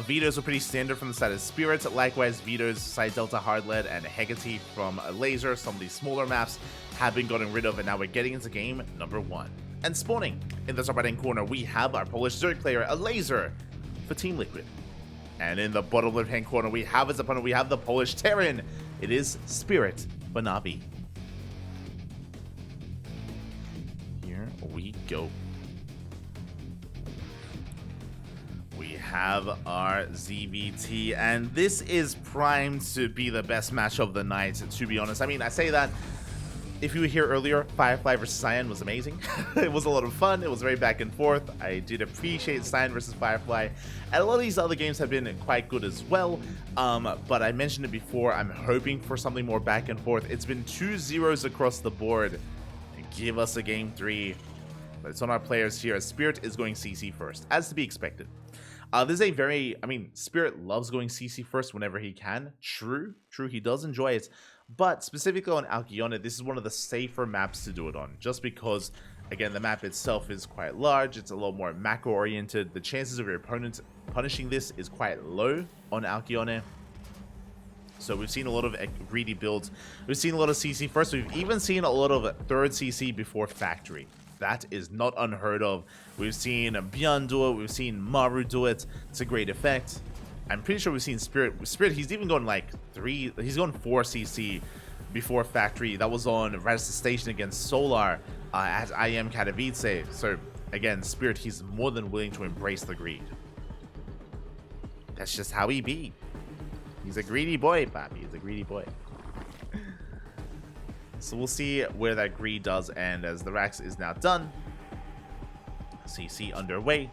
Vetoes are pretty standard from the side of Spirits. Likewise, Vetoes, Side Delta Hardlead, and Hegati from Elazer. Some of these smaller maps have been gotten rid of, and now we're getting into game number 1. And spawning in the top right hand corner, we have our Polish Zerg player, Elazer, for Team Liquid. And in the bottom left hand corner, we have his opponent, we have the Polish Terran. It is Spirit for Navi. Here we go. We have our ZvT, and this is primed to be the best match of the night, to be honest. I mean, I say that, if you were here earlier, Firefly vs Cyan was amazing. It was a lot of fun, it was very back and forth. I did appreciate Cyan vs Firefly, and a lot of these other games have been quite good as well. But I mentioned it before, I'm hoping for something more back and forth. It's been 2 0s across the board. Give us a game 3. But it's on our players here, as Spirit is going CC first, as to be expected. This is a very, I mean, Spirit loves going CC first whenever he can. True, he does enjoy it. But specifically on Alkyone, this is one of the safer maps to do it on. Just because, again, the map itself is quite large. It's a lot more macro-oriented. The chances of your opponent punishing this is quite low on Alkyone. So we've seen a lot of greedy builds. We've seen a lot of CC first. We've even seen a lot of 3rd CC before Factory. That is not unheard of. We've seen Bjorn do it. We've seen Maru do it. It's a great effect. I'm pretty sure we've seen Spirit. He's even gone like 4 CC before Factory. That was on Radisson Station against Solar at AM Katowice. So again, Spirit, he's more than willing to embrace the greed. That's just how he be. He's a greedy boy, Bobby. He's a greedy boy. So we'll see where that greed does end, as the Rax is now done. CC underway.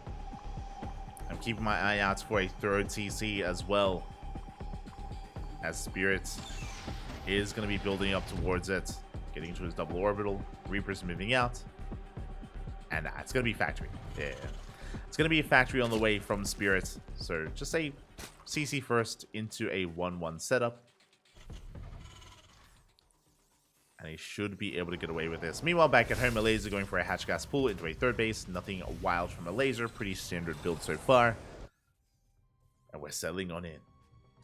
I'm keeping my eye out for a 3rd CC as well, as Spirit is going to be building up towards it, getting into his double orbital. Reaper's moving out, and it's going to be Factory. Yeah, it's going to be a Factory on the way from Spirit. So just a CC first into a 1-1 setup. And he should be able to get away with this. Meanwhile, back at home, Elazer going for a hatch gas pull into a 3rd base. Nothing wild from Elazer. Pretty standard build so far. And we're settling on in.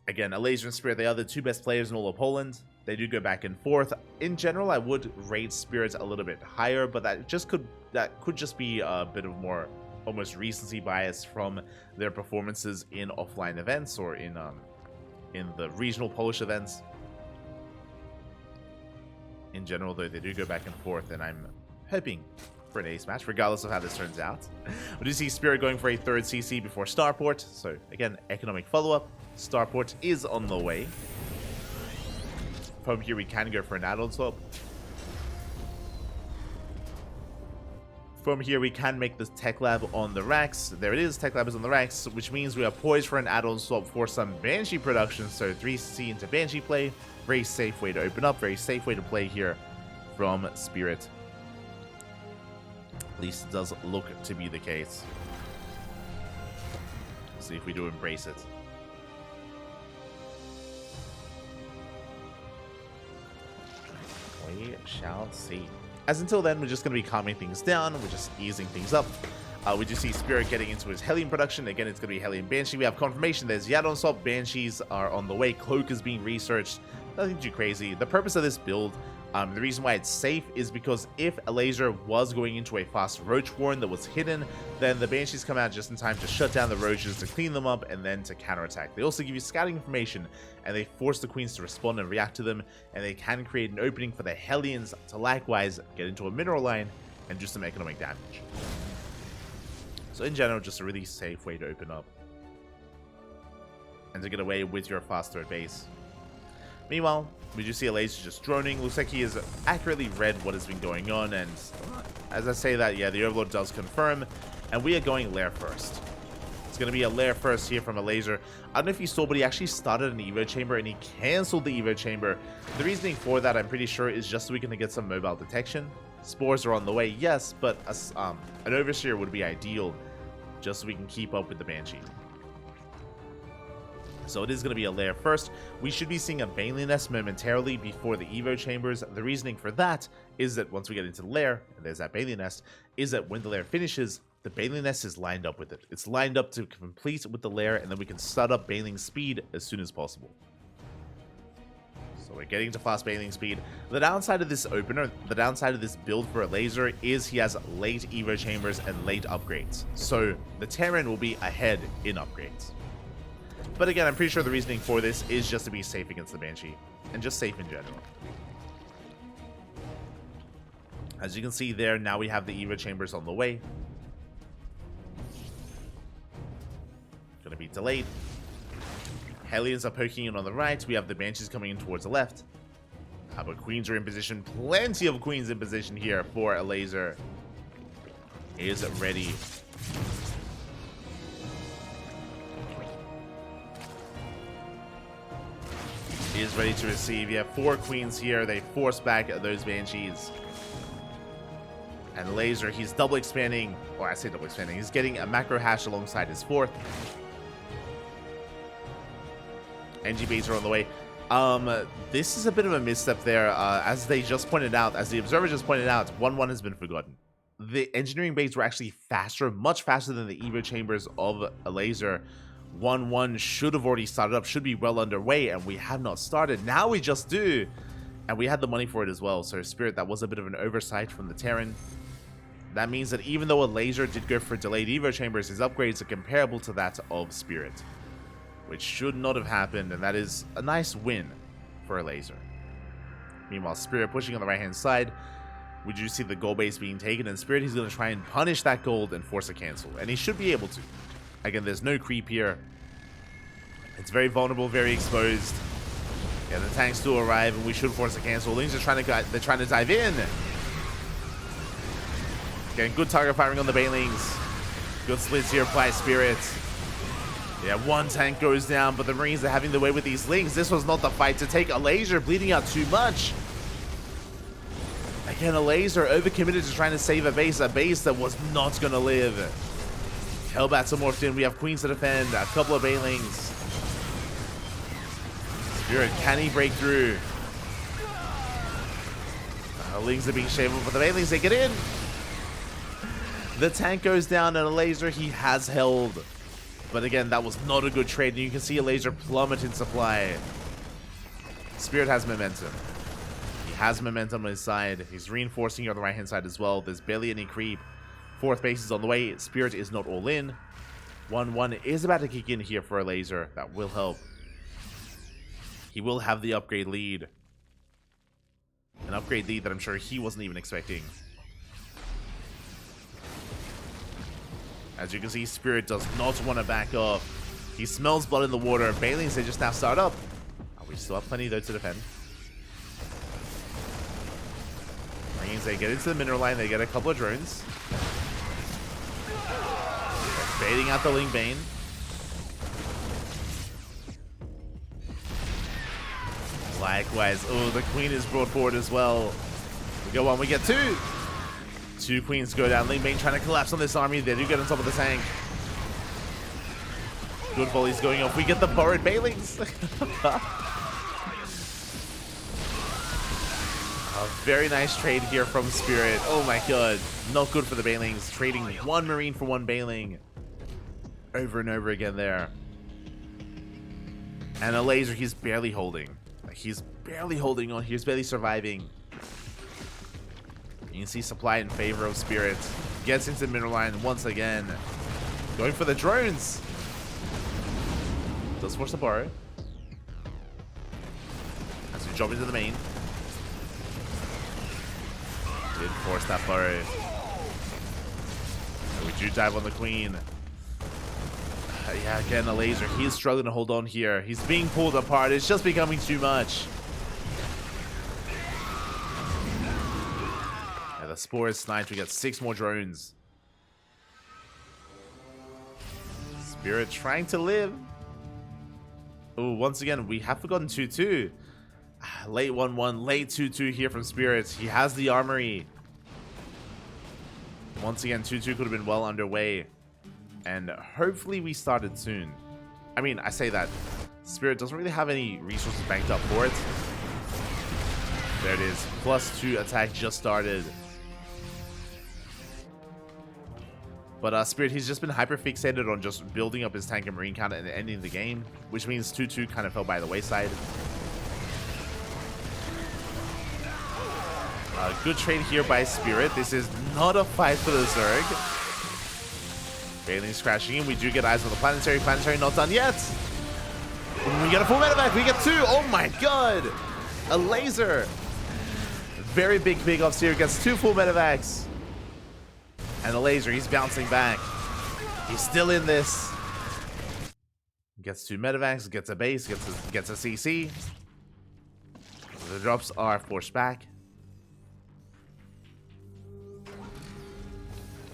Again, Elazer and Spirit, they are the 2 best players in all of Poland. They do go back and forth. In general, I would rate Spirit a little bit higher, but that could just be a bit of more almost recency bias from their performances in offline events or in the regional Polish events. In general, though, they do go back and forth, and I'm hoping for an ace match, regardless of how this turns out. We do see Spirit going for a 3rd CC before Starport. So, again, economic follow-up. Starport is on the way. From here, we can go for an add-on swap. From here, we can make the Tech Lab on the Rax. There it is, Tech Lab is on the Rax, which means we are poised for an add-on swap for some Banshee production. So 3CC into Banshee play. Very safe way to open up, very safe way to play here from Spirit. At least it does look to be the case. Let's see if we do embrace it. We shall see. As until then, we're just going to be calming things down. We're just easing things up. We do see Spirit getting into his Hellion production. Again, it's going to be Hellion Banshee. We have confirmation there's Yadon swap. Banshees are on the way. Cloak is being researched. Nothing too crazy. The purpose of this build, the reason why it's safe is because if Elazer was going into a fast Roach Warren that was hidden, then the Banshees come out just in time to shut down the Roaches, to clean them up, and then to counterattack. They also give you scouting information, and they force the Queens to respond and react to them, and they can create an opening for the Hellions to likewise get into a mineral line and do some economic damage. So in general, just a really safe way to open up and to get away with your fast 3rd base. Meanwhile, we do see Elazer just droning. Looks like he has accurately read what has been going on, and as I say that, yeah, the Overlord does confirm, and we are going Lair first. It's going to be a Lair first here from Elazer. I don't know if you saw, but he actually started an Evo Chamber, and he cancelled the Evo Chamber. The reasoning for that, I'm pretty sure, is just so we can get some mobile detection. Spores are on the way, yes, but an Overseer would be ideal, just so we can keep up with the Banshee. So it is going to be a Lair first. We should be seeing a Baneling Nest momentarily before the Evo Chambers. The reasoning for that is that once we get into the Lair, and there's that Baneling Nest, is that when the Lair finishes, the Baneling Nest is lined up with it. It's lined up to complete with the lair, and then we can start up Baneling speed as soon as possible. So we're getting to fast Baneling speed. The downside of this opener, the downside of this build for Elazer is he has late Evo chambers and late upgrades. So the Terran will be ahead in upgrades. But again, I'm pretty sure the reasoning for this is just to be safe against the Banshee, and just safe in general. As you can see there, now we have the Evo chambers on the way. Gonna be delayed. Hellions are poking in on the right. We have the Banshees coming in towards the left. But Queens are in position. Plenty of Queens in position here for Elazer. Is ready. Is ready to receive. You have 4 Queens here. They force back those Banshees. And Elazer, he's double expanding. Or I say double expanding. He's getting a macro hash alongside his 4th. NG baits are on the way. This is a bit of a misstep there. As they just pointed out, as the observer just pointed out, 1-1 has been forgotten. The engineering baits were actually faster, much faster than the Evo chambers of Elazer. 1-1 should have already started up, should be well underway, and we have not started. Now we just do. And we had the money for it as well. So Spirit, that was a bit of an oversight from the Terran. That means that even though Elazer did go for delayed Evo chambers, his upgrades are comparable to that of Spirit, which should not have happened, and that is a nice win for Elazer. Meanwhile, Spirit pushing on the right-hand side. We do see the gold base being taken, and Spirit, he's going to try and punish that gold and force a cancel, and he should be able to. Again, there's no creep here. It's very vulnerable, very exposed. Yeah, the tanks do arrive, and we should force a cancel. Lings are trying to dive in. Getting good target firing on the Banelings. Good splits here by Spirit. Yeah, 1 tank goes down, but the Marines are having the way with these Lings. This was not the fight to take. Elazer bleeding out too much. Again, Elazer overcommitted to trying to save a base that was not going to live. Hellbats are morphed in. We have Queens to defend. A couple of Banelings. Spirit, can he break through? Lings are being shaved up, but the Banelings, they get in. The tank goes down, and Elazer, he has held. But again, that was not a good trade, and you can see Elazer plummet in supply. Spirit has momentum. He has momentum on his side. He's reinforcing here on the right-hand side as well. There's barely any creep. 4th base is on the way. Spirit is not all in. 1-1 is about to kick in here for Elazer. That will help. He will have the upgrade lead. An upgrade lead that I'm sure he wasn't even expecting. As you can see, Spirit does not want to back off. He smells blood in the water. Banelings, they just now start up. We still have plenty though to defend. Marines, they get into the mineral line. They get a couple of drones. They're baiting out the Ling Bane. Likewise. Oh, the Queen is brought forward as well. We go 1, we get 2. 2 Queens go down. Ling Bane trying to collapse on this army. They do get on top of the tank. Good volleys going off. We get the borrowed Banelings. A very nice trade here from Spirit. Oh my god. Not good for the Banelings. Trading 1 Marine for 1 Baneling. Over and over again there. And Elazer, he's barely holding. He's barely holding on. He's barely surviving. You can see supply in favor of Spirit. Gets into the mineral line once again. Going for the drones. Does force the borrow. As we jump into the main. Did force that borrow. We do dive on the Queen. Yeah, again, Elazer. He is struggling to hold on here. He's being pulled apart. It's just becoming too much. Yeah, the Spore is sniped. We got 6 more drones. Spirit trying to live. Oh, once again, we have forgotten 2-2. Late 1-1, late 2-2 here from Spirit. He has the armory. Once again, 2-2 could have been well underway. And hopefully we started soon. I mean, I say that. Spirit doesn't really have any resources banked up for it. There it is. +2 attack just started. But Spirit, he's just been hyper fixated on just building up his tank and marine count and ending the game, which means 2-2 kind of fell by the wayside. Good trade here by Spirit. This is not a fight for the Zerg. Bailey's crashing in. We do get eyes on the planetary. Planetary not done yet. We get a full medevac. We get 2. Oh my god. Elazer. Very big offs here. Gets 2 full medevacs. And Elazer, he's bouncing back. He's still in this. Gets 2 medevacs. Gets a base. Gets a CC. The drops are forced back.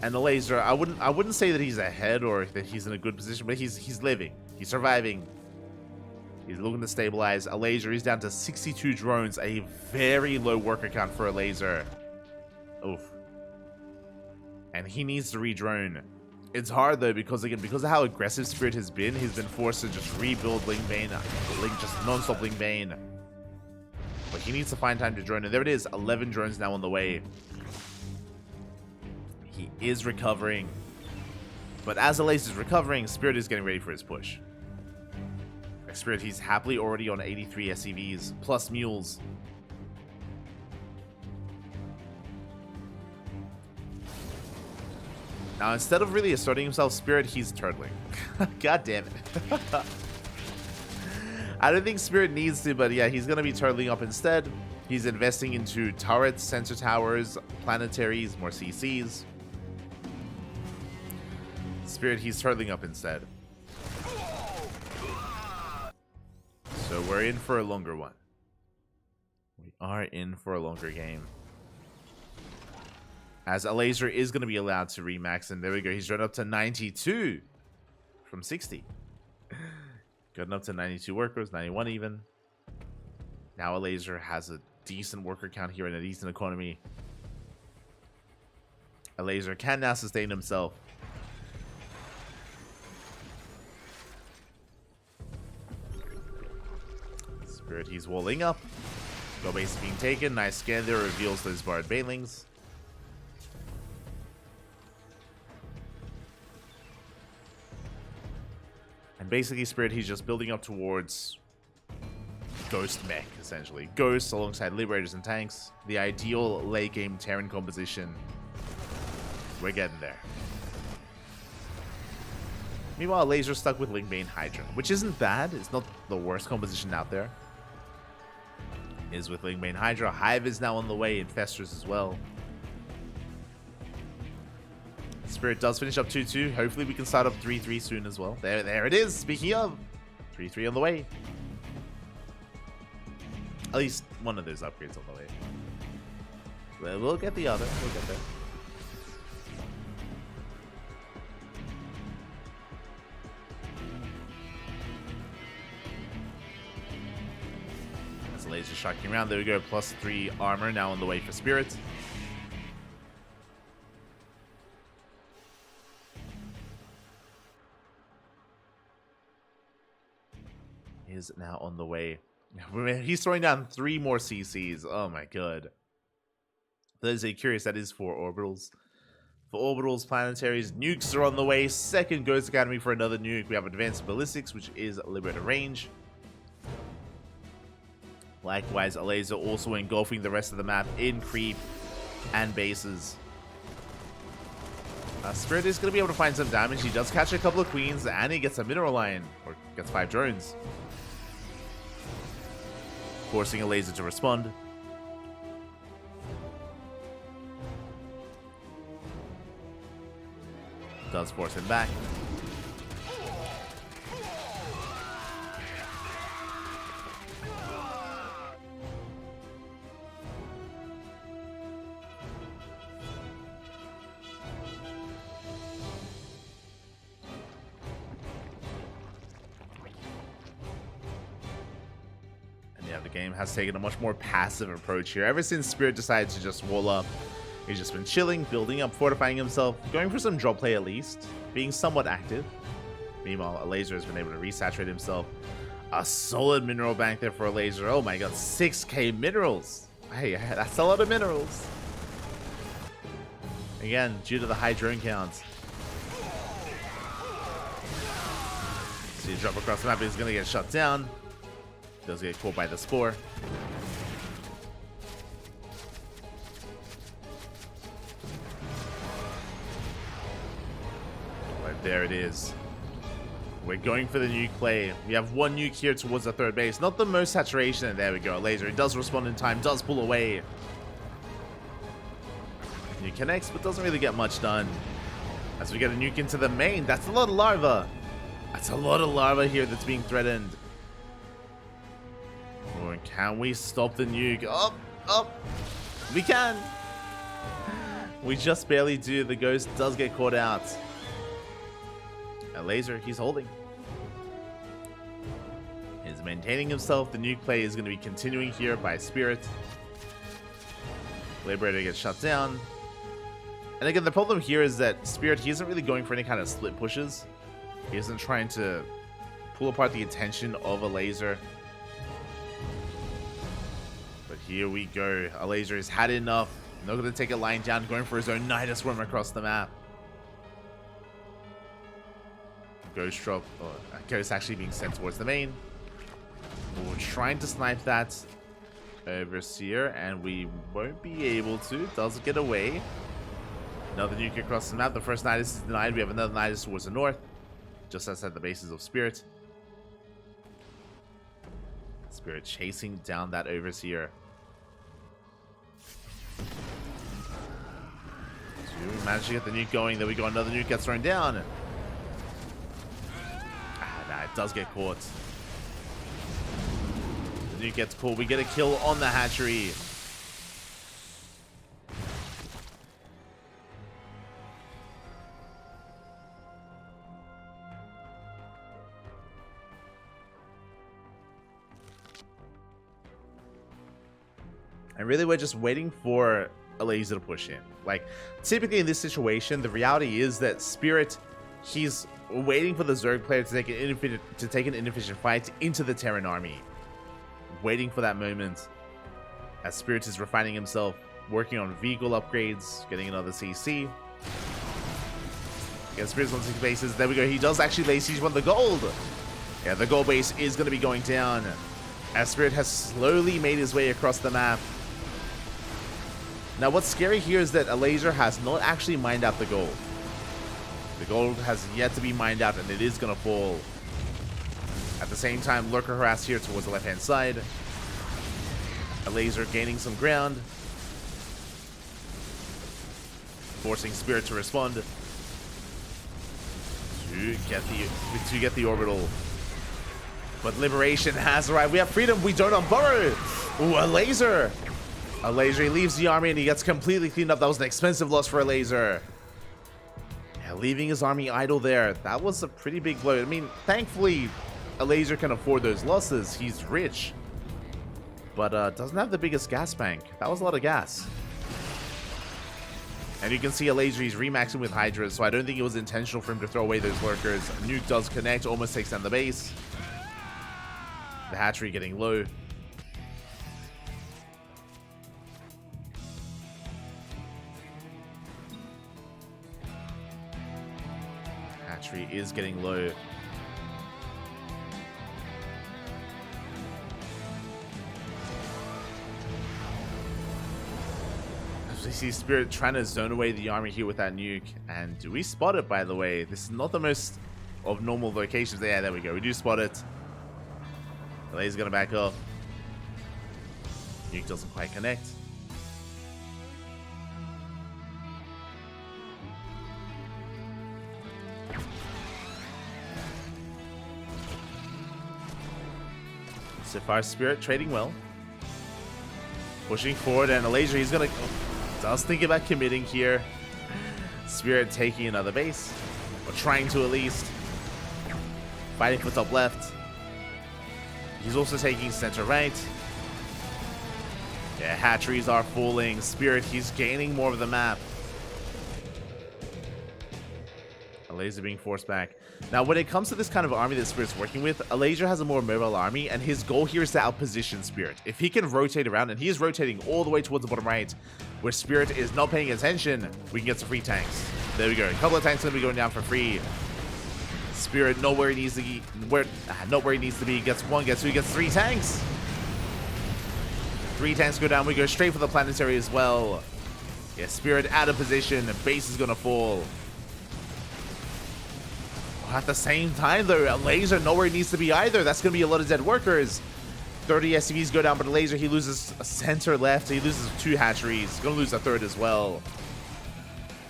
And Elazer, I wouldn't say that he's ahead or that he's in a good position, but he's living. He's surviving. He's looking to stabilize. Elazer, he's down to 62 drones, a very low worker count for Elazer. Oof. And he needs to re-drone. It's hard though because of how aggressive Spirit has been, he's been forced to just rebuild Ling Bane, just non-stop Ling Bane. But he needs to find time to drone, and there it is, 11 drones now on the way. He is recovering. But as Elazer is recovering, Spirit is getting ready for his push. Spirit, he's happily already on 83 SCVs, plus mules. Now, instead of really asserting himself, Spirit, he's turtling. God damn it. I don't think Spirit needs to, but yeah, he's going to be turtling up instead. He's investing into turrets, sensor towers, planetaries, more CCs. Spirit, he's turtling up instead. So we're in for a longer one. We are in for a longer game. As Elazer is going to be allowed to remax, and there we go. He's run up to 92 from 60. Gotten up to 92 workers, 91 even. Now Elazer has a decent worker count here and a decent economy. Elazer can now sustain himself. Spirit, he's walling up. Go base being taken. Nice scan there, reveals those barred banelings. And basically, Spirit, he's just building up towards Ghost Mech, essentially. Ghosts alongside Liberators and Tanks. The ideal late game Terran composition. We're getting there. Meanwhile, Elazer stuck with Ling Bane Hydra, which isn't bad. It's not the worst composition out there. Is with Ling Bane Hydra. Hive is now on the way. Infestors as well. Spirit does finish up 2-2. Hopefully we can start up 3-3 soon as well. There it is. Speaking of, 3-3 on the way. At least one of those upgrades on the way. Well, we'll get the other. We'll get there. As Elazer shocking around. There we go. +3 armor now on the way for Spirit. Is now on the way. He's throwing down 3 more CCs. Oh my god. That is a curious. That is for orbitals. For orbitals, planetaries, nukes are on the way. Second Ghost Academy for another nuke. We have advanced ballistics, which is Liberator range. Likewise, Elazer also engulfing the rest of the map in creep and bases. Spirit is going to be able to find some damage. He does catch a couple of queens, and he gets a mineral line, or gets 5 drones. Forcing Elazer to respond. Does force him back. The game has taken a much more passive approach here. Ever since Spirit decided to just wall up, he's just been chilling, building up, fortifying himself, going for some drop play at least, being somewhat active. Meanwhile, Elazer has been able to resaturate himself. A solid mineral bank there for Elazer. Oh my god, 6k minerals. Hey, that's a lot of minerals. Again, due to the high drone counts. See a drop across the map, he's gonna get shut down. Does get caught by the spore. But there it is. We're going for the nuke play. We have one nuke here towards the third base. Not the most saturation, and there we go. Elazer, he does respond in time, does pull away. Nuke connects, but doesn't really get much done. As we get a nuke into the main, that's a lot of larva. That's a lot of larva here that's being threatened. Oh, and can we stop the nuke? Oh, we can. We just barely do. The ghost does get caught out. Elazer, he's holding. He's maintaining himself. The nuke play is going to be continuing here by Spirit. Liberator gets shut down. And again, the problem here is that Spirit, he isn't really going for any kind of split pushes. He isn't trying to pull apart the attention of Elazer. But here we go. Elazer has had enough. Not going to take a line down, going for his own Nidus Worm across the map. Ghost drop, or Ghost actually being sent towards the main. We're trying to snipe that Overseer, and we won't be able to. Does get away. Another nuke across the map. The first Nidus is denied. We have another Nidus towards the north, just outside the bases of Spirit. Spirit chasing down that Overseer. So we managed to get the nuke going. There we go. Another nuke gets thrown down. Nah, it does get caught. The nuke gets caught. We get a kill on the hatchery. And really, we're just waiting for Elazer to push in. Like, typically in this situation, the reality is that Spirit, he's waiting for the Zerg player to take an inefficient fight into the Terran army. Waiting for that moment. As Spirit is refining himself, working on vehicle upgrades, getting another CC. Yeah, Spirit's on 6 bases. There we go. He does actually lay siege on the gold. Yeah, the gold base is going to be going down. As Spirit has slowly made his way across the map. Now, what's scary here is that Elazer has not actually mined out the gold. The gold has yet to be mined out, and it is going to fall. At the same time, Lurker harass here towards the left-hand side. Elazer gaining some ground. Forcing Spirit to respond. To get the orbital. But Liberation has arrived. We have freedom. We don't unburrow. Ooh, Elazer. Elazer, he leaves the army and he gets completely cleaned up. That was an expensive loss for Elazer. Yeah, leaving his army idle there. That was a pretty big blow. I mean, thankfully, Elazer can afford those losses. He's rich. But doesn't have the biggest gas bank. That was a lot of gas. And you can see Elazer, he's remaxing with Hydras, so I don't think it was intentional for him to throw away those lurkers. Nuke does connect, almost takes down the base. The hatchery getting low. Hatchery is getting low. As we see Spirit trying to zone away the army here with that nuke. And do we spot it, by the way? This is not the most of normal locations. Yeah, there we go. We do spot it. Elaze's gonna back off. Nuke doesn't quite connect. So far, Spirit trading well. Pushing forward, and Elazer, he's gonna... does think about committing here. Spirit taking another base. Or trying to, at least. Fighting for top left. He's also taking center right. Yeah, hatcheries are falling. Spirit, he's gaining more of the map. Elazer being forced back. Now, when it comes to this kind of army that Spirit's working with, Elazer has a more mobile army, and his goal here is to outposition Spirit. If he can rotate around, and he is rotating all the way towards the bottom right, where Spirit is not paying attention, we can get some free tanks. There we go. A couple of tanks going to be going down for free. Spirit not where he needs to be. Not where he needs to be. Gets one, gets two, gets 3 tanks. 3 tanks go down. We go straight for the planetary as well. Yeah, Spirit out of position. The base is gonna fall. At the same time, though, Elazer nowhere he needs to be either. That's gonna be a lot of dead workers. 30 SCVs go down, but Elazer, he loses a center left. He loses 2 hatcheries. Gonna lose a 3rd as well.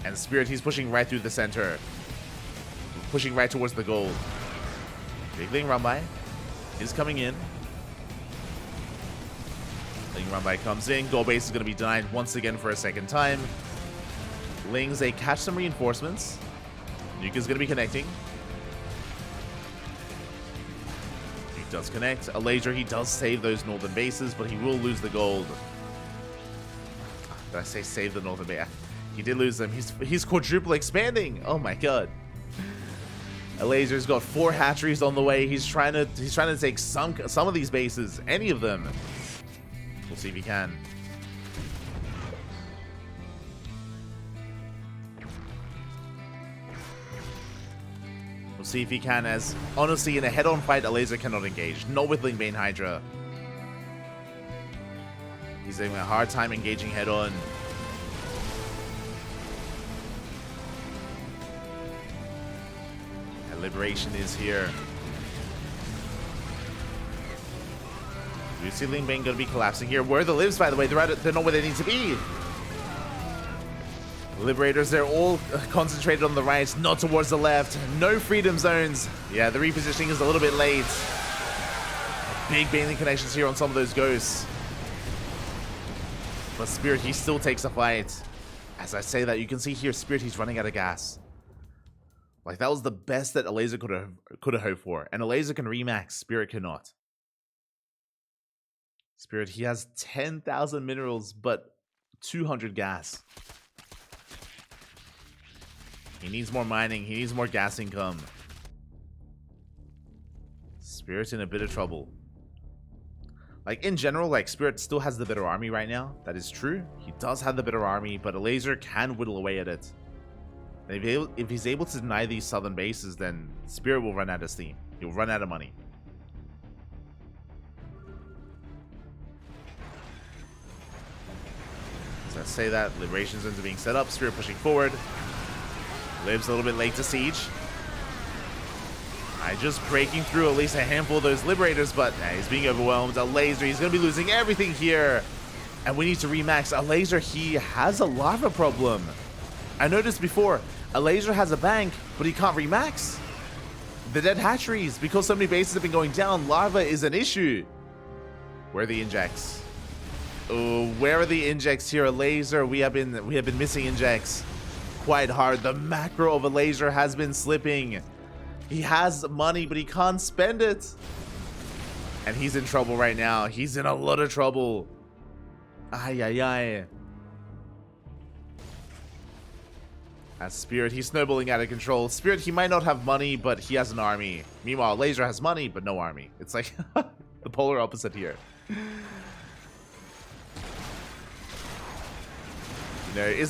And Spirit, he's pushing right through the center. Pushing right towards the gold. Big Ling run by is coming in. Ling run by comes in. Gold base is going to be denied once again for a 2nd time. Ling's they catch some reinforcements. Nuka's going to be connecting. Nuke does connect. Elazer, he does save those northern bases, but he will lose the gold. Did I say save the northern base? He did lose them. He's quadruple expanding. Oh my god. Elazer's got 4 hatcheries on the way. He's trying to take some of these bases, any of them. We'll see if he can. We'll see if he can, as honestly in a head-on fight, Elazer cannot engage. Not with Lingbane Hydra. He's having a hard time engaging head-on. Liberation is here. You see Lingbane going to be collapsing here. Where are the lives, by the way? They're not where they need to be. Liberators, they're all concentrated on the right, not towards the left. No freedom zones. Yeah, the repositioning is a little bit late. Big Baneling connections here on some of those ghosts. But Spirit, he still takes a fight. As I say that, you can see here, Spirit, he's running out of gas. Like, that was the best that Elazer could have hoped for. And Elazer can remax, Spirit cannot. Spirit, he has 10,000 minerals, but 200 gas. He needs more mining. He needs more gas income. Spirit's in a bit of trouble. Like, in general, like, Spirit still has the better army right now. That is true. He does have the better army, but Elazer can whittle away at it. If he's able to deny these southern bases, then Spirit will run out of steam. He'll run out of money. So I say that, Liberation zones are being set up, Spirit pushing forward. Lives a little bit late to siege. Just breaking through at least a handful of those Liberators, but he's being overwhelmed. Elazer, he's going to be losing everything here. And we need to remax. Elazer, he has a lava problem. I noticed before, Elazer has a bank, but he can't remax. The dead hatcheries, because so many bases have been going down, lava is an issue. Where are the injects? Oh, where are the injects here? Elazer, we have been missing injects quite hard. The macro of Elazer has been slipping. He has money, but he can't spend it. And he's in trouble right now. He's in a lot of trouble. Ay, ay, ay. As Spirit, he's snowballing out of control. Spirit, he might not have money, but he has an army. Meanwhile, Elazer has money, but no army. It's like the polar opposite here. You know,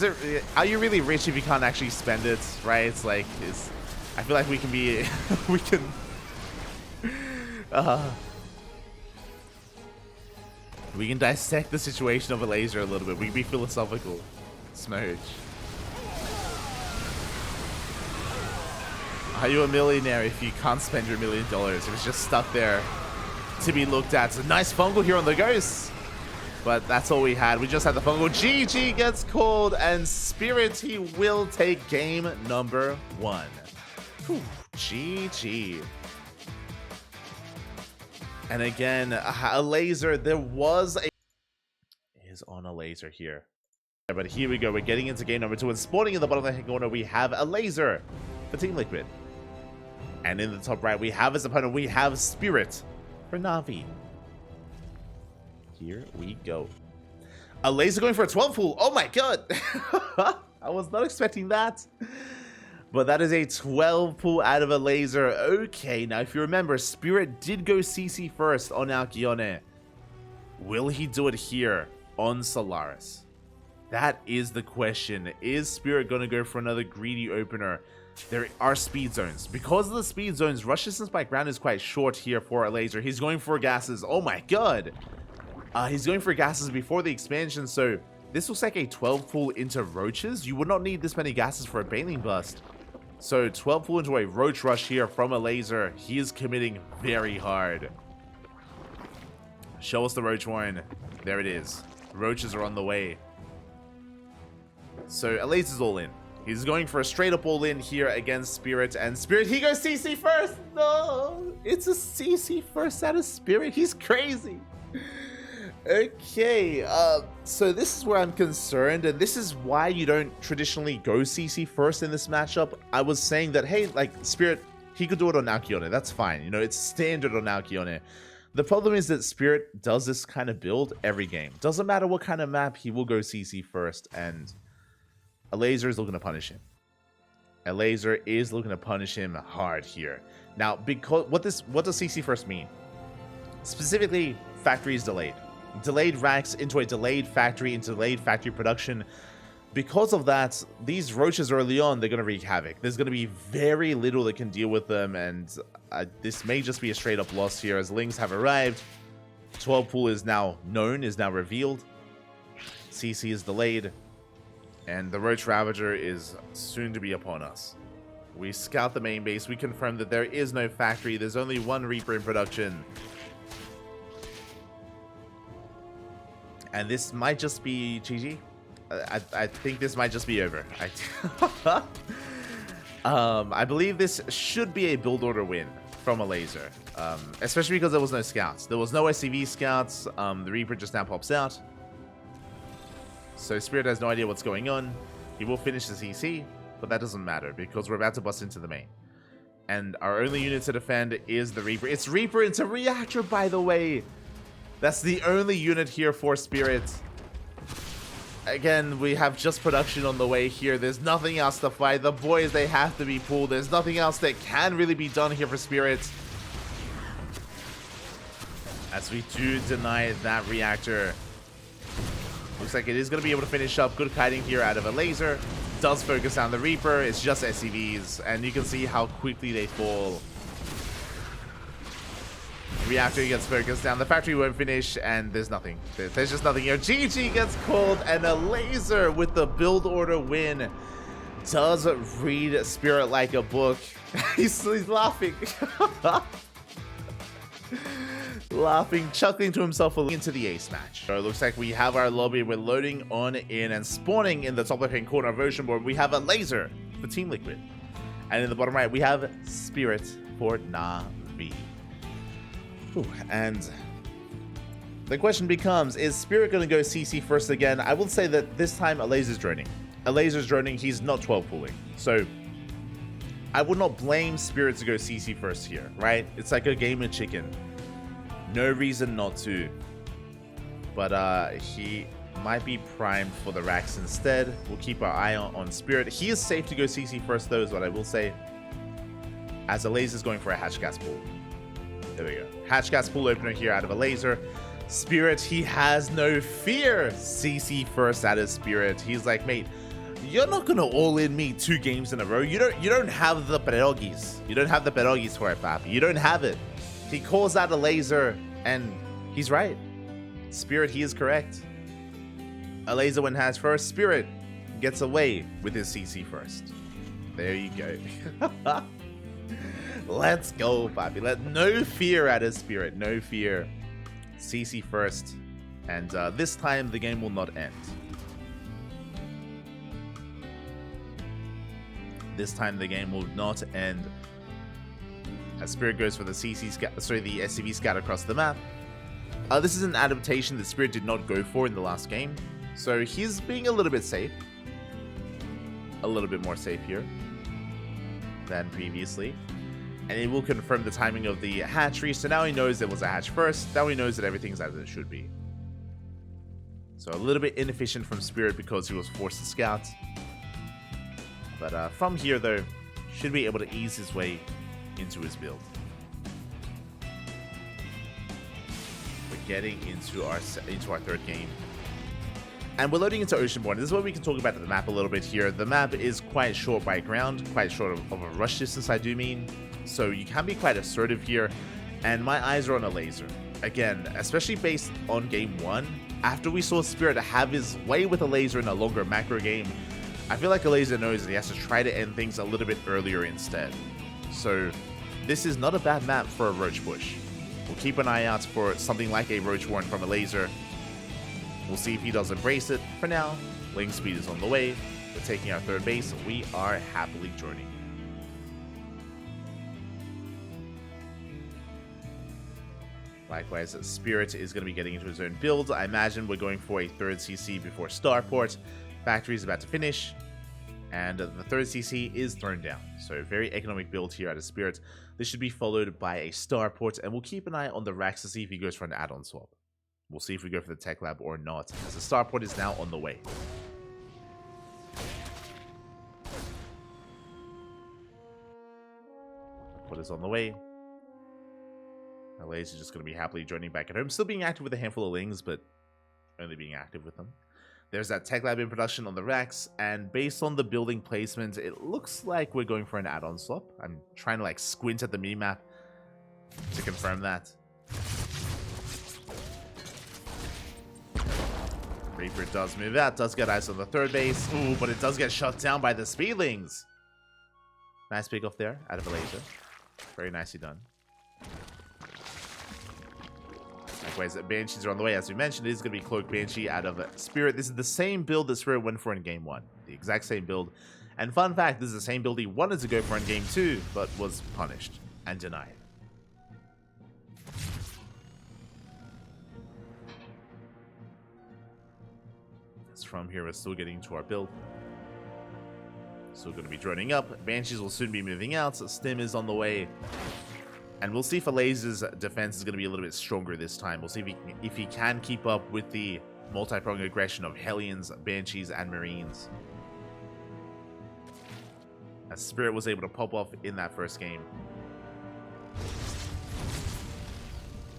are you really rich if you can't actually spend it, right? It's like, I feel like we can be, we can dissect the situation of Elazer a little bit. We can be philosophical. Smooch. Are you a millionaire if you can't spend your $1 million? If it's just stuck there to be looked at. It's a nice fungal here on the ghost. But that's all we had. We just had the fungal. GG gets called, and Spirit, he will take game number 1. Whew, GG. And again, Elazer, there was a... is on Elazer here. But here we go. We're getting into game number 2. And spawning in the bottom left corner, we have Elazer for Team Liquid. And in the top right, we have his opponent. We have Spirit for Na'Vi. Here we go. Elazer going for a 12 pool. Oh my god. I was not expecting that. But that is a 12 pool out of Elazer. Okay, now if you remember, Spirit did go CC first on Alcyone. Will he do it here on Solaris? That is the question. Is Spirit going to go for another greedy opener? there are speed zones. Because of the speed zones, rush distance by ground is quite short here for Elazer. He's going for gases. Oh my god. He's going for gases before the expansion, so this looks like a 12 pull into roaches. You would not need this many gases for a baneling burst. So 12 pull into a roach rush here from Elazer. He is committing very hard. Show us the roach one. There it is. Roaches are on the way. So Elazer's all in. He's going for a straight up all in here against Spirit, and Spirit, he goes CC first. No, it's a CC first out of Spirit. He's crazy. Okay, so this is where I'm concerned, and this is why you don't traditionally go CC first in this matchup. I was saying that, hey, like, Spirit, he could do it on Alkyone. That's fine. You know, it's standard on Alkyone. The problem is that Spirit does this kind of build every game. Doesn't matter what kind of map, he will go CC first, and Elazer is looking to punish him. Elazer is looking to punish him hard here. Now, because what does CC first mean? Specifically, factory is delayed. Delayed racks into a delayed factory, into delayed factory production. Because of that, these roaches early on, they're going to wreak havoc. There's going to be very little that can deal with them, and this may just be a straight up loss here as Lings have arrived. 12 pool is now known, is now revealed. CC is delayed. And the Roach Ravager is soon to be upon us. We scout the main base. We confirm that there is no factory. There's only one Reaper in production. And this might just be GG. I think this might just be over. I believe this should be a build order win from Elazer. Especially because there was no scouts. There was no SCV scouts. The Reaper just now pops out. So Spirit has no idea what's going on. He will finish the CC, but that doesn't matter because we're about to bust into the main. And our only unit to defend is the Reaper. It's Reaper into Reactor, by the way. That's the only unit here for Spirit. Again, we have just production on the way here. There's nothing else to fight. The boys, they have to be pulled. There's nothing else that can really be done here for Spirit. As we do deny that Reactor. Looks like it is going to be able to finish up. Good kiting here out of Elazer. Does focus on the Reaper. It's just SCVs. And you can see how quickly they fall. Reactor gets focused down. The factory won't finish. And there's nothing. There's just nothing here. GG gets called. And Elazer with the build order win. Does read Spirit like a book. he's laughing. Laughing, chuckling to himself into the ace match. So it looks like we have our lobby. We're loading on in and spawning in the top left hand corner of Ocean Board. We have Elazer for Team Liquid. And in the bottom right, we have Spirit for Na'Vi. And the question becomes, is Spirit going to go CC first again? I will say that this time Elazer's droning. Elazer's droning, he's not 12 pulling. So I would not blame Spirit to go CC first here, right? It's like a game of chicken. No reason not to. But he might be primed for the racks instead. We'll keep our eye on Spirit. He is safe to go CC first though, is what I will say. As Elazer is going for a hatch gas pool. There we go. Hatch gas pool opener here out of Elazer. Spirit, he has no fear. CC first out of Spirit. He's like, mate, you're not gonna all in me 2 games in a row. You don't have the pierogies. You don't have the pierogies for it, papi. You don't have it. He calls out Elazer, and he's right. Spirit, he is correct. Elazer went hatch first. Spirit gets away with his CC first. There you go. Let's go, papi. Let no fear out of Spirit. No fear. CC first. And this time, the game will not end. This time, the game will not end. As Spirit goes for the the SCV scout across the map. This is an adaptation that Spirit did not go for in the last game. So he's being a little bit safe. A little bit more safe here than previously. And it will confirm the timing of the hatchery. So now he knows there was a hatch first. Now he knows that everything's as it should be. So a little bit inefficient from Spirit because he was forced to scout. But from here though, should be able to ease his way into his build. We're getting into our third game. And we're loading into Oceanborn. This is where we can talk about the map a little bit here. The map is quite short by ground, quite short of a rush distance, I do mean. So you can be quite assertive here. And my eyes are on Elazer. Again, especially based on game 1. After we saw Spirit have his way with Elazer in a longer macro game, I feel like Elazer knows that he has to try to end things a little bit earlier instead. So this is not a bad map for a Roach Bush. We'll keep an eye out for something like a Roach Warren from Elazer. We'll see if he does embrace it. For now, Ling Speed is on the way. We're taking our third base. We are happily joining. Likewise, Spirit is going to be getting into his own build. I imagine we're going for a third CC before Starport. Factory is about to finish, and the third CC is thrown down. So very economic build here out of Spirit. This should be followed by a Starport, and we'll keep an eye on the racks to see if he goes for an add-on swap. We'll see if we go for the Tech Lab or not, as the Starport is now on the way. What is on the way? Elazer is just going to be happily joining back at home. Still being active with a handful of Lings, but only being active with them. There's that Tech Lab in production on the racks, and based on the building placement, it looks like we're going for an add-on swap. I'm trying to like squint at the minimap to confirm that. Reaper does move out, does get eyes on the third base. Ooh, but it does get shut down by the Speedlings. Nice pick off there out of Elazer. Very nicely done. Likewise, Banshees are on the way. As we mentioned, it is going to be Cloak Banshee out of Spirit. This is the same build that Spirit went for in Game 1. The exact same build. And fun fact, this is the same build he wanted to go for in Game 2, but was punished and denied. As from here, we're still getting to our build. Still going to be droning up. Banshees will soon be moving out. Stim is on the way. And we'll see if Elazer's defense is going to be a little bit stronger this time. We'll see if he can keep up with the multi-pronged aggression of Hellions, Banshees, and Marines. As Spirit was able to pop off in that first game.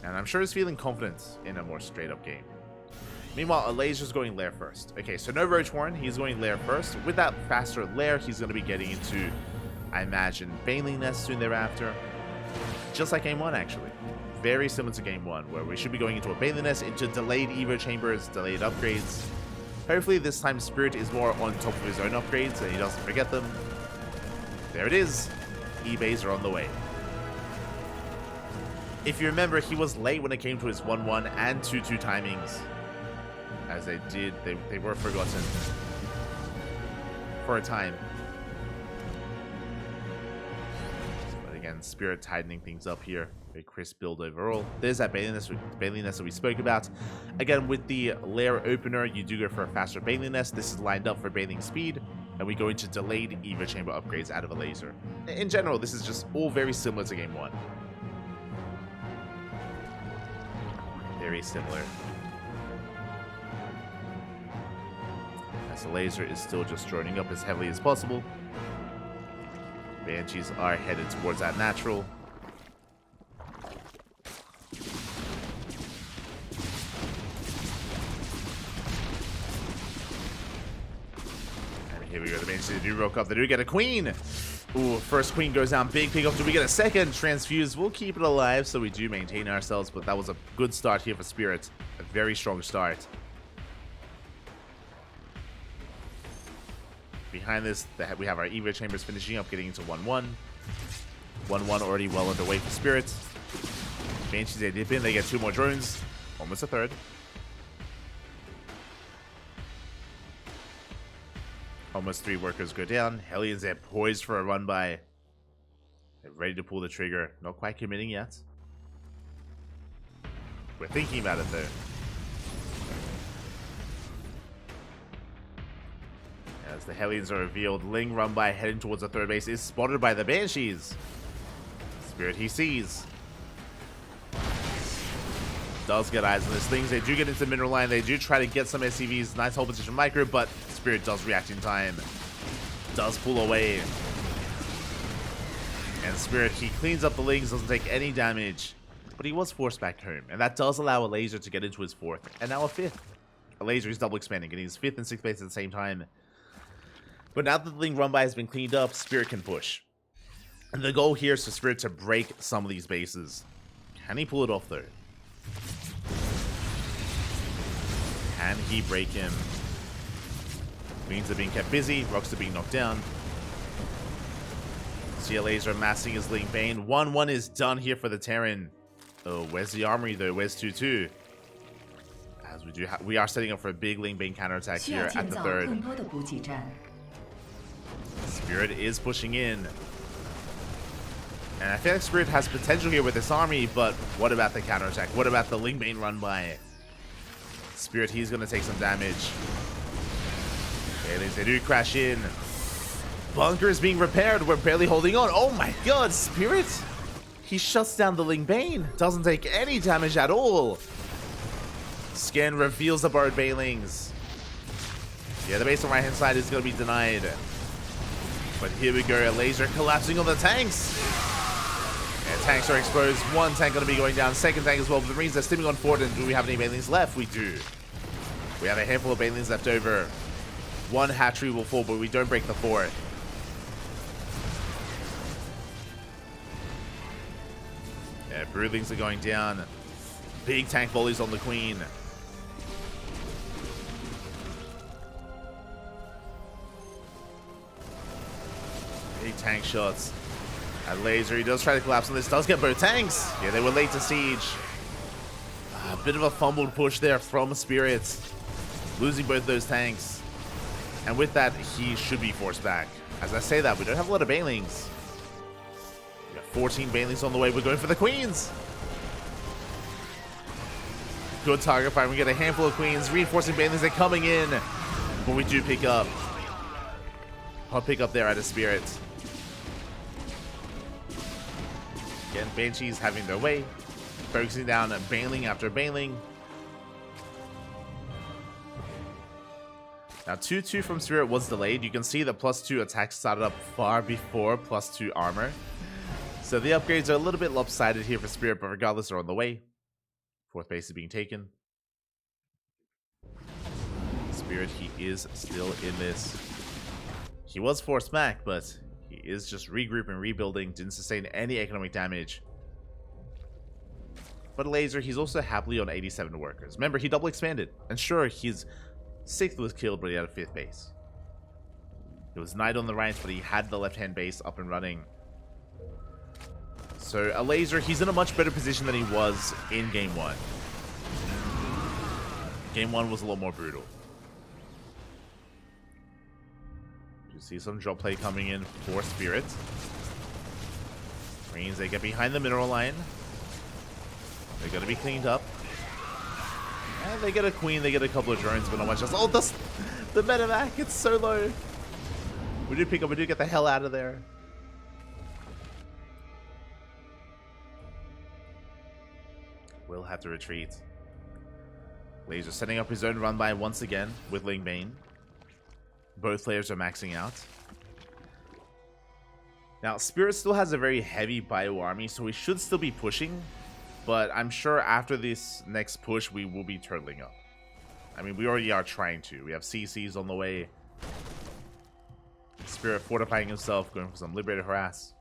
And I'm sure he's feeling confident in a more straight-up game. Meanwhile, Elazer's going Lair first. Okay, so no Roach Warren. He's going Lair first. With that faster Lair, he's going to be getting into, I imagine, Baneling Nest soon thereafter. Just like Game 1, actually. Very similar to Game 1, where we should be going into a Baneling Nest, into delayed Evo Chambers, delayed upgrades. Hopefully this time Spirit is more on top of his own upgrades, and he doesn't forget them. There it is. E-Bays are on the way. If you remember, he was late when it came to his 1-1 and 2-2 timings. As they were forgotten. For a time. Spirit tightening things up here. Very crisp build overall. There's that Baneling Nest that we spoke about. Again, with the Lair opener, you do go for a faster Baneling Nest. This is lined up for Baneling Speed, and we go into delayed Evo Chamber upgrades out of Elazer. In general, this is just all very similar to Game 1. Very similar. As Elazer is still just droning up as heavily as possible. Banshees are headed towards that natural. And here we go. The Banshees do rock up. They do get a queen. Ooh, first queen goes down. Big pick up. Do we get a second? Transfuse. We'll keep it alive, so we do maintain ourselves. But that was a good start here for Spirit. A very strong start. Behind this, we have our Evo Chambers finishing up, getting into 1-1. 1-1 already well underway for Spirit. Banshees, they dip in, they get 2 more drones. Almost a third. Almost 3 workers go down. Hellions, they're poised for a run by. They're ready to pull the trigger. Not quite committing yet. We're thinking about it though. As the Hellions are revealed, Ling run by heading towards the third base is spotted by the Banshees. Spirit he sees. Does get eyes on this things. They do get into the mineral line. They do try to get some SCVs. Nice hold position micro, but Spirit does react in time. Does pull away. And Spirit, he cleans up the Lings, doesn't take any damage. But he was forced back home. And that does allow Elazer to get into his 4th. And now a 5th. Elazer is double expanding, getting his 5th and 6th base at the same time. But now that the Ling run by has been cleaned up, Spirit can push. And the goal here is for Spirit to break some of these bases. Can he pull it off though? Can he break him? Queens are being kept busy, rocks are being knocked down. See Elazer amassing his Ling Bane. 1-1 is done here for the Terran. Oh, where's the armory though? Where's 2-2? As we are setting up for a big Ling Bane counterattack here at the 3rd. Spirit is pushing in. And I feel like Spirit has potential here with this army, but what about the counterattack? What about the Ling Bane run by? Spirit, he's going to take some damage. Aliens, they do crash in. Bunker is being repaired. We're barely holding on. Oh my god, Spirit! He shuts down the Ling Bane. Doesn't take any damage at all. Scan reveals the borrowed Banelings. Yeah, the base on the right hand side is going to be denied. But here we go, Elazer collapsing on the tanks. And tanks are exposed. One tank going to be going down, second tank as well. But the Marines are stimming on forward. And do we have any Banelings left? We do. We have a handful of Banelings left over. One hatchery will fall, but we don't break the fort. Yeah, Broodlings are going down. Big tank volleys on the Queen. Big tank shots. At Elazer, he does try to collapse on this. Does get both tanks. Yeah, they were late to siege. A bit of a fumbled push there from Spirit. Losing both those tanks. And with that, he should be forced back. As I say that, we don't have a lot of Banelings. We got 14 Banelings on the way. We're going for the Queens. Good target fire. We get a handful of Queens. Reinforcing Banelings. They're coming in. But we do pick up. I'll pick up there at a Spirit. Again, Banshees having their way. Focusing down at Baneling after Baneling. Now, 2-2 from Spirit was delayed. You can see the +2 attack started up far before +2 armor. So the upgrades are a little bit lopsided here for Spirit, but regardless, they're on the way. 4th base is being taken. Spirit, he is still in this. He was forced back, but he is just regrouping, rebuilding. Didn't sustain any economic damage. But Elazer, he's also happily on 87 workers. Remember, he double expanded. And sure, his 6th was killed, but he had a 5th base. It was Knight on the right, but he had the left-hand base up and running. So Elazer, he's in a much better position than he was in Game 1. Game 1 was a lot more brutal. You see some drop play coming in for Spirit. Marines, they get behind the mineral line. They're going to be cleaned up. And they get a Queen, they get a couple of drones, but not much else. Oh, the medevac, it's so low. We do pick up, we do get the hell out of there. We'll have to retreat. Elazer setting up his own run by once again with Ling Bane. Both players are maxing out. Now, Spirit still has a very heavy bio army, so we should still be pushing. But I'm sure after this next push, we will be turtling up. I mean, we already are trying to. We have CCs on the way. Spirit fortifying himself, going for some Liberator harass.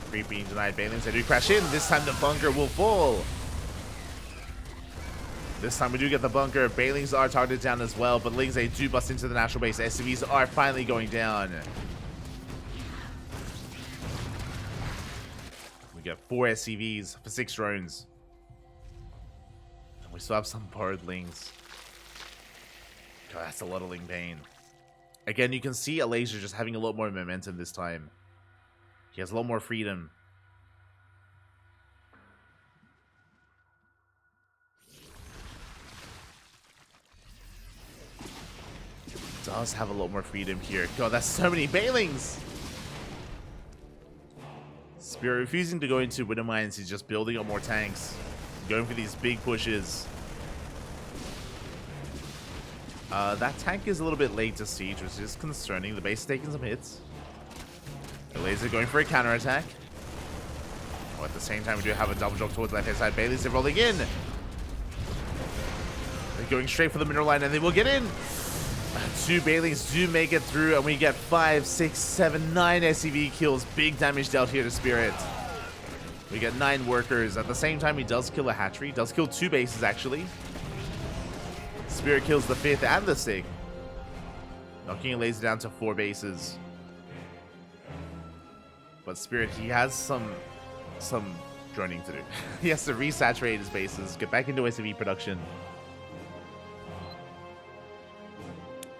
Creep being denied. Banelings, they do crash in. This time the bunker will fall. This time we do get the bunker. Banelings are targeted down as well, but Lings, they do bust into the natural base. SCVs are finally going down. We get 4 SCVs for 6 drones. And we still have some borrowed Lings. God, that's a lot of Ling Bane. Again, you can see Elazer just having a lot more momentum this time. He has a lot more freedom. Does have a lot more freedom here. God, that's so many Banelings! Spirit refusing to go into Widow Mines. He's just building up more tanks. Going for these big pushes. That tank is a little bit late to siege, which is concerning. The base is taking some hits. Elazer going for a counterattack. Oh, at the same time, we do have a double drop towards the left-hand side. Bailey's rolling in. going straight for the mineral line, and they will get in. 2 Bailings do make it through, and we get 5, 6, 7, 9 SCV kills. Big damage dealt here to Spirit. We get 9 workers. At the same time, he does kill a hatchery. Does kill 2 bases, actually. Spirit kills the 5th and the 6th. Knocking Elazer down to 4 bases. But Spirit, he has some droning to do. He has to resaturate his bases, get back into SCV production.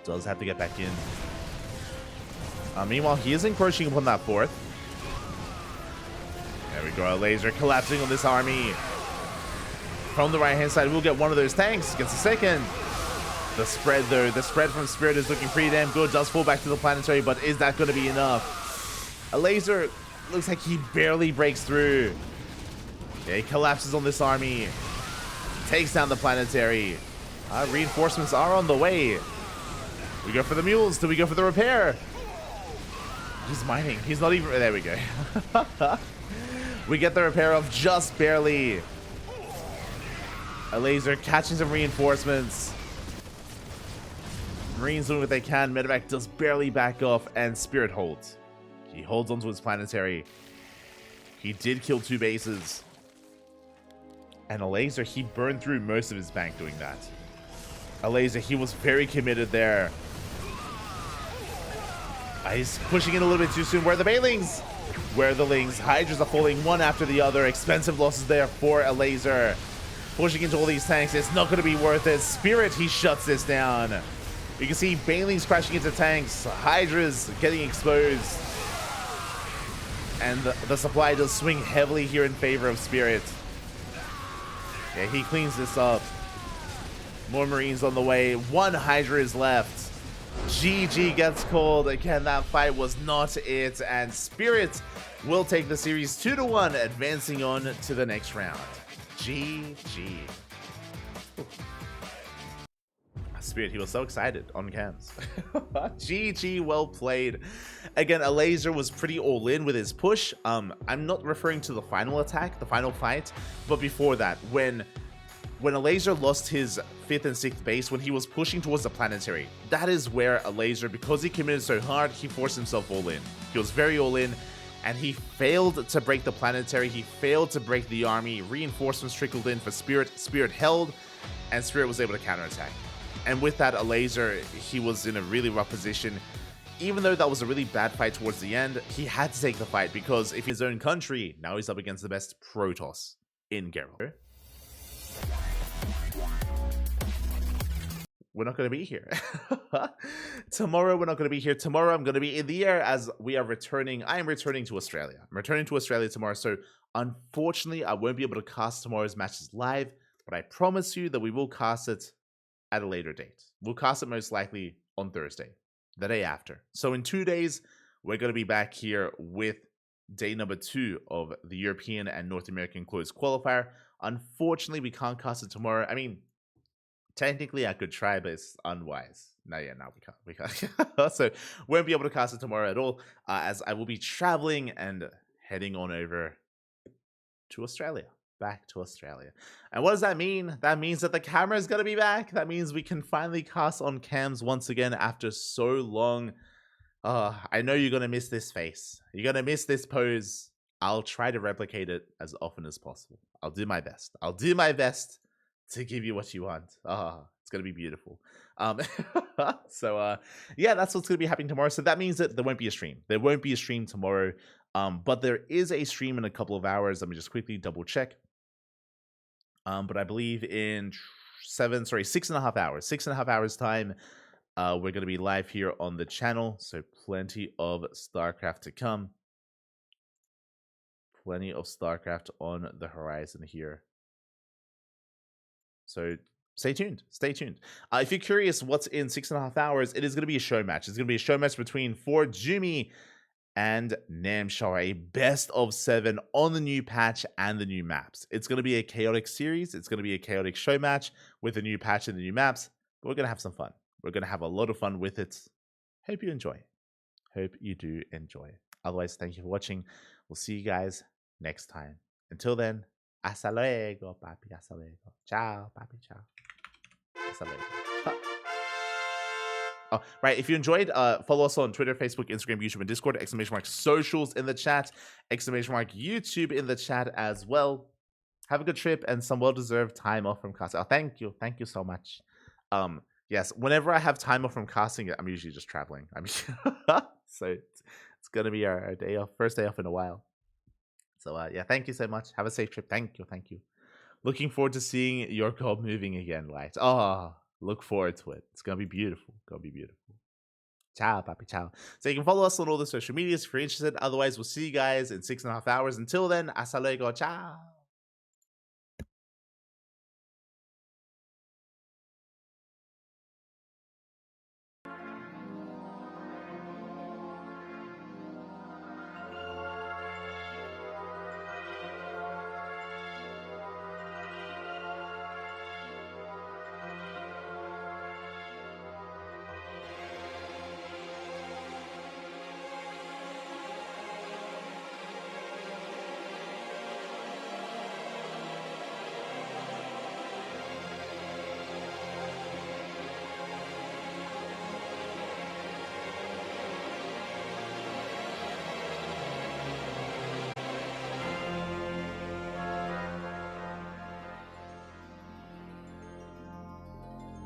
Does have to get back in. Meanwhile, he is encroaching upon that 4th. There we go. Elazer collapsing on this army. From the right-hand side, we'll get one of those tanks. Gets a 2nd. The spread, though. The spread from Spirit is looking pretty damn good. Does fall back to the planetary, but is that going to be enough? Elazer looks like he barely breaks through. Yeah, he collapses on this army. Takes down the planetary. Reinforcements are on the way. We go for the mules. Do we go for the repair? He's mining. He's not even... There we go. We get the repair off just barely. Elazer catching some reinforcements. Marines doing what they can. Medevac does barely back off, and Spirit holds. He holds onto his planetary. He did kill 2 bases. And Elazer, he burned through most of his bank doing that. Elazer, he was very committed there. He's pushing in a little bit too soon. Where are the Bailings? Where are the Lings? Hydras are falling one after the other. Expensive losses there for Elazer. Pushing into all these tanks. It's not going to be worth it. Spirit, he shuts this down. You can see Bailings crashing into tanks. Hydras getting exposed. And the supply does swing heavily here in favor of Spirit. Yeah, he cleans this up. More Marines on the way. 1 Hydra is left. GG gets called. Again, that fight was not it. And Spirit will take the series 2-1, advancing on to the next round. GG. Spirit, he was so excited on cams. GG, well played. Again, Elazer was pretty all in with his push. I'm not referring to the final attack, the final fight, but before that, when Elazer lost his 5th and 6th base, when he was pushing towards the planetary, that is where Elazer, because he committed so hard, he forced himself all in. He was very all in, and he failed to break the planetary. He failed to break the army. Reinforcements trickled in for Spirit. Spirit held, and Spirit was able to counterattack. And with that, Elazer, he was in a really rough position. Even though that was a really bad fight towards the end, he had to take the fight, because if his own country, now he's up against the best Protoss in Geralt. We're not going to be here. Tomorrow, we're not going to be here. Tomorrow, I'm going to be in the air as we are returning. I am returning to Australia. I'm returning to Australia tomorrow. So, unfortunately, I won't be able to cast tomorrow's matches live. But I promise you that we will cast it at a later date. We'll cast it most likely on Thursday, the day after. So, in 2 days, we're going to be back here with day number 2 of the European and North American Closed Qualifier. Unfortunately, we can't cast it tomorrow. I mean, technically, I could try, but it's unwise. No, we can't. So, won't be able to cast it tomorrow at all, as I will be traveling and heading on over to Australia. Back to Australia. And what does that mean? That means that the camera is going to be back. That means we can finally cast on cams once again after so long. I know you're going to miss this face. You're going to miss this pose. I'll try to replicate it as often as possible. I'll do my best. I'll do my best to give you what you want. It's going to be beautiful. So, yeah, that's what's going to be happening tomorrow. So that means that there won't be a stream. There won't be a stream tomorrow. But there is a stream in a couple of hours. Let me just quickly double check. But I believe in 6.5 hours. 6.5 hours time, we're going to be live here on the channel. So plenty of StarCraft to come. Plenty of StarCraft on the horizon here. So stay tuned. Stay tuned. If you're curious what's in 6.5 hours, it is going to be a show match. It's going to be a show match between Fort Jumi and Namshar, a best of 7 on the new patch and the new maps. It's going to be a chaotic series. It's going to be a chaotic show match with the new patch and the new maps. But we're going to have some fun. We're going to have a lot of fun with it. Hope you enjoy. Hope you do enjoy. Otherwise, thank you for watching. We'll see you guys next time. Until then, hasta luego, papi. Hasta luego. Ciao, papi. Ciao. Hasta luego. Oh, right. If you enjoyed, follow us on Twitter, Facebook, Instagram, YouTube, and Discord. ! Socials in the chat. ! YouTube in the chat as well. Have a good trip and some well-deserved time off from casting. Oh, thank you. Thank you so much. Yes, whenever I have time off from casting, I'm usually just traveling. So it's going to be our day off, first day off in a while. So yeah, thank you so much. Have a safe trip. Thank you. Thank you. Looking forward to seeing your goal moving again, Light. Oh, look forward to it. It's going to be beautiful. Going to be beautiful. Ciao, papi, ciao. So you can follow us on all the social medias if you're interested. Otherwise, we'll see you guys in 6.5 hours. Until then, hasta luego. Ciao.